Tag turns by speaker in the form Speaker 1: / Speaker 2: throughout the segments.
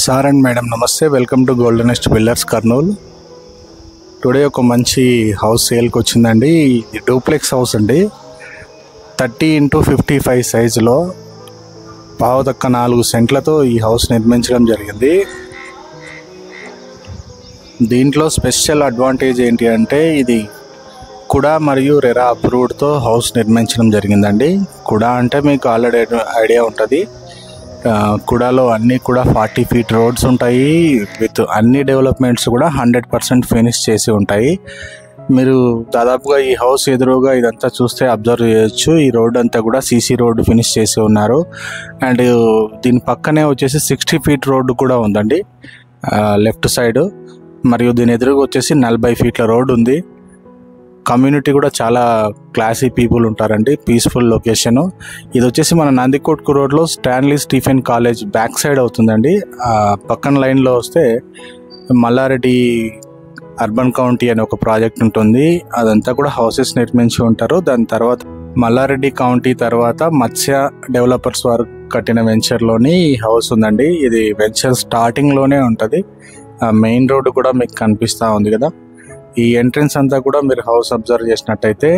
Speaker 1: Sir and madam నమస్తే, welcome to goldenest builders Kurnool. Today ఒక మంచి హౌస్ సేల్కి వచ్చిందండి. ఇది డూప్లెక్స్ హౌస్ అండి. 30x55 సైజులో పావుతక్క 4 సెంట్లతో ఈ హౌస్ నిర్మించడం జరిగింది. దీంట్లో స్పెషల్ అడ్వాంటేజ్ ఏంటి అంటే ఇది కుడా మరియు రెరా అప్రూవ్డ్తో హౌస్ నిర్మించడం జరిగిందండి. కుడా అంటే మీకు ఆల్రెడీ ఐడియా ఉంటుంది. కుడాలో అన్నీ కూడా 40 ఫీట్ రోడ్స్ ఉంటాయి. విత్ అన్ని డెవలప్మెంట్స్ కూడా 100% ఫినిష్ చేసి ఉంటాయి. మీరు దాదాపుగా ఈ హౌస్ ఎదురుగా ఇదంతా చూస్తే అబ్జర్వ్ చేయొచ్చు. ఈ రోడ్ అంతా కూడా సీసీ రోడ్డు ఫినిష్ చేసి ఉన్నారు. అండ్ దీని పక్కనే వచ్చేసి 60 ఫీట్ రోడ్డు కూడా ఉందండి లెఫ్ట్ సైడ్. మరియు దీని ఎదురుగా వచ్చేసి 40 ఫీట్ల రోడ్డు ఉంది. కమ్యూనిటీ కూడా చాలా క్లాసీ పీపుల్ ఉంటారండి. Peaceful location. ఇది వచ్చేసి మన నందికొట్కు రోడ్లో Stanley Stephen college back side అవుతుందండి. పక్కన లైన్లో వస్తే మల్లారెడ్డి అర్బన్ కౌంటీ అనే ఒక ప్రాజెక్ట్ ఉంటుంది. అదంతా కూడా హౌసెస్ నిర్మించి ఉంటారు. దాని తర్వాత మల్లారెడ్డి కౌంటీ తర్వాత మత్స్య డెవలపర్స్ వారు కట్టిన వెంచర్లోని ఈ హౌస్ ఉందండి. ఇది వెంచర్ స్టార్టింగ్లోనే ఉంటుంది. మెయిన్ రోడ్డు కూడా మీకు కనిపిస్తూ ఉంది కదా. ఈ ఎంట్రన్స్ అంతా కూడా మీరు హౌస్ అబ్జర్వ్ చేసినట్టయితే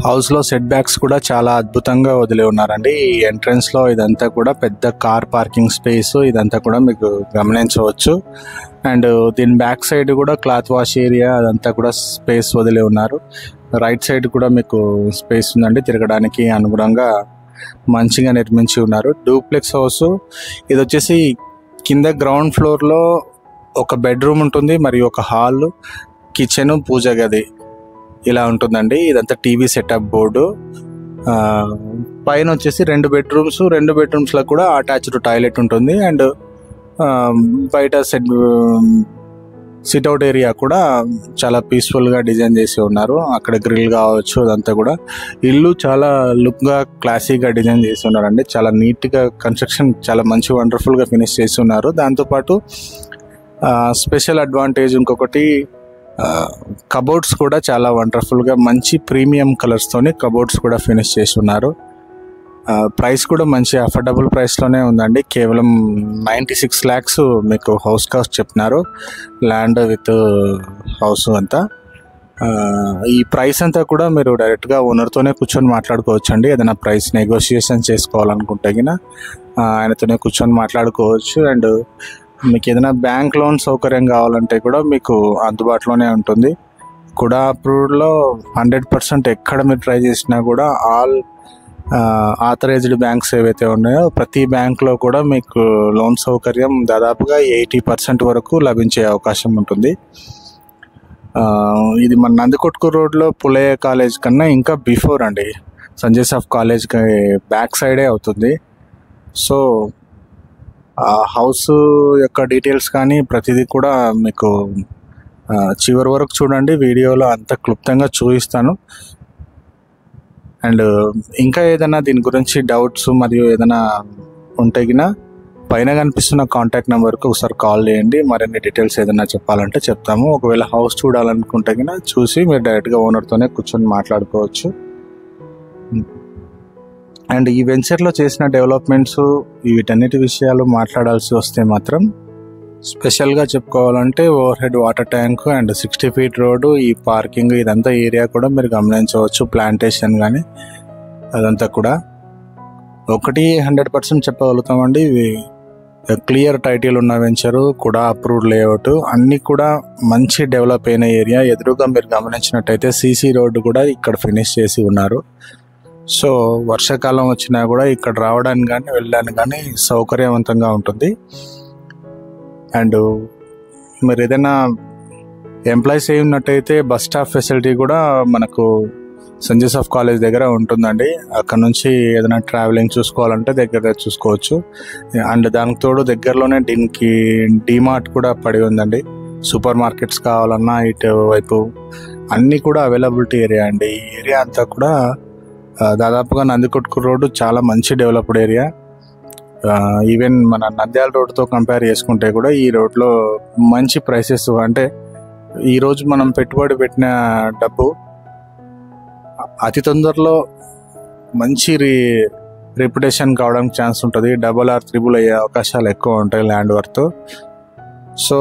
Speaker 1: హౌస్లో సెట్ బ్యాక్స్ కూడా చాలా అద్భుతంగా వదిలి ఉన్నారండి. ఈ ఎంట్రన్స్లో ఇదంతా కూడా పెద్ద కార్ పార్కింగ్ స్పేస్, ఇదంతా కూడా మీకు గమనించవచ్చు. అండ్ దీని బ్యాక్ సైడ్ కూడా క్లాత్ వాష్ ఏరియా, అదంతా కూడా స్పేస్ వదిలి ఉన్నారు. రైట్ సైడ్ కూడా మీకు స్పేస్ ఉందండి, తిరగడానికి అనుగుణంగా మంచిగా నిర్మించి ఉన్నారు. డూప్లెక్స్ హౌస్ ఇది వచ్చేసి కింద గ్రౌండ్ ఫ్లోర్లో ఒక బెడ్రూమ్ ఉంటుంది, మరియు ఒక హాల్, కిచెన్, పూజ గది ఇలా ఉంటుందండి. ఇదంతా టీవీ సెటప్ బోర్డు. పైన వచ్చేసి 2 బెడ్రూమ్స్, 2 బెడ్రూమ్స్లో కూడా అటాచ్డ్ టాయిలెట్ ఉంటుంది. అండ్ బయట సిట్అవుట్ ఏరియా కూడా చాలా పీస్ఫుల్గా డిజైన్ చేసి ఉన్నారు. అక్కడ గ్రిల్ కావచ్చు, అదంతా కూడా ఇల్లు చాలా లుక్గా క్లాసీగా డిజైన్ చేసి ఉన్నారండి. చాలా నీట్గా కన్స్ట్రక్షన్ చాలా మంచి వండర్ఫుల్గా ఫినిష్ చేసి ఉన్నారు. దాంతోపాటు స్పెషల్ అడ్వాంటేజ్ ఇంకొకటి, కబోర్డ్స్ కూడా చాలా వండర్ఫుల్గా మంచి ప్రీమియం కలర్స్తోని కబోర్డ్స్ కూడా ఫినిష్ చేసి ఉన్నారు. ప్రైస్ కూడా మంచి అఫోర్డబుల్ ప్రైస్లోనే ఉందండి. కేవలం 96 lakhs మీకు హౌస్ కాస్ట్ చెప్తున్నారు, ల్యాండ్ విత్ హౌస్ అంతా. ఈ ప్రైస్ అంతా కూడా మీరు డైరెక్ట్గా ఓనర్తోనే కూర్చొని మాట్లాడుకోవచ్చు అండి. ఏదైనా ప్రైస్ నెగోషియేషన్ చేసుకోవాలనుకుంటే గిన ఆయనతోనే కూర్చొని మాట్లాడుకోవచ్చు. అండ్ మీకు ఏదైనా బ్యాంక్ లోన్ సౌకర్యం కావాలంటే కూడా మీకు అందుబాటులోనే ఉంటుంది. కూడా అప్రూవ్డ్లో 100% ఎక్కడ మీరు ట్రై చేసినా కూడా ఆల్ ఆథరైజ్డ్ బ్యాంక్స్ ఏవైతే ఉన్నాయో ప్రతి బ్యాంక్లో కూడా మీకు లోన్ సౌకర్యం దాదాపుగా 80% వరకు లభించే అవకాశం ఉంటుంది. ఇది మన నందికొట్కు రోడ్లో పులయ్య కాలేజ్ కన్నా ఇంకా బిఫోర్ అండి, సంజయ్ సాఫ్ కాలేజ్కి బ్యాక్ సైడే అవుతుంది. సో హౌస్ యొక్క డీటెయిల్స్ కానీ ప్రతిదీ కూడా మీకు చివరి వరకు చూడండి. వీడియోలో అంత క్లుప్తంగా చూపిస్తాను. అండ్ ఇంకా ఏదైనా దీని గురించి డౌట్స్ మరియు ఏదైనా ఉంటే గిన పైన కనిపిస్తున్న కాంటాక్ట్ నెంబర్కి ఒకసారి కాల్ చేయండి. మరిన్ని డీటెయిల్స్ ఏదైనా చెప్పాలంటే చెప్తాము. ఒకవేళ హౌస్ చూడాలనుకుంటే గిన చూసి మీరు డైరెక్ట్గా ఓనర్తోనే కూర్చొని మాట్లాడుకోవచ్చు. అండ్ ఈ వెంచర్లో చేసిన డెవలప్మెంట్స్ వీటన్నిటి విషయాలు మాట్లాడాల్సి వస్తే మాత్రం స్పెషల్గా చెప్పుకోవాలంటే over head water tank and 60 feet road, ఈ పార్కింగ్, ఇదంతా ఏరియా కూడా మీరు గమనించవచ్చు. ప్లాంటేషన్ కానీ అదంతా కూడా 100% చెప్పగలుగుతామండి. క్లియర్ టైటిల్ ఉన్న వెంచరు కూడా, అప్రూవ్డ్ లేఅవుట్, అన్నీ కూడా మంచి డెవలప్ అయిన ఏరియా. ఎదురుగా మీరు గమనించినట్టయితే సీసీ రోడ్డు కూడా ఇక్కడ ఫినిష్ చేసి ఉన్నారు. సో వర్షాకాలం వచ్చినా కూడా ఇక్కడ రావడానికి కానీ వెళ్ళడానికి కానీ సౌకర్యవంతంగా ఉంటుంది. అండ్ మీరు ఏదైనా ఎంప్లాయీస్ అయి ఉన్నట్టయితే బస్ స్టాప్ ఫెసిలిటీ కూడా మనకు సంజయ్ సాఫ్ కాలేజ్ దగ్గర ఉంటుందండి. అక్కడ నుంచి ఏదైనా ట్రావెలింగ్ చూసుకోవాలంటే దగ్గర చూసుకోవచ్చు. అండ్ దానికి తోడు దగ్గరలోనే దీనికి డిమార్ట్ కూడా పడి ఉందండి. సూపర్ మార్కెట్స్ కావాలన్నా ఇటు వైపు అన్నీ కూడా అవైలబిలిటీ ఏరియా అండి. ఈ ఏరియా అంతా కూడా దాదాపుగా నందికొట్కు రోడ్డు చాలా మంచి డెవలప్డ్ ఏరియా. ఈవెన్ మన నంద్యాల రోడ్డుతో కంపేర్ చేసుకుంటే కూడా ఈ రోడ్లో మంచి ప్రైసెస్, అంటే ఈరోజు మనం పెట్టుబడి పెట్టిన డబ్బు అతి తొందరలో మంచి రిప్యుటేషన్ కావడానికి ఛాన్స్ ఉంటుంది. డబుల్ ఆర్ త్రిబుల్ అయ్యే అవకాశాలు ఎక్కువ ఉంటాయి ల్యాండ్ వర్త్. సో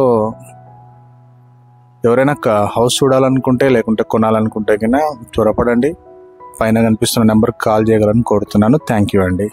Speaker 1: ఎవరైనా హౌస్ చూడాలనుకుంటే లేకుంటే కొనాలనుకుంటే కన్నా త్వరపడండి. పైన కనిపిస్తున్న నెంబర్కి కాల్ చేయగలని కోరుతున్నాను. థ్యాంక్ యూ అండి.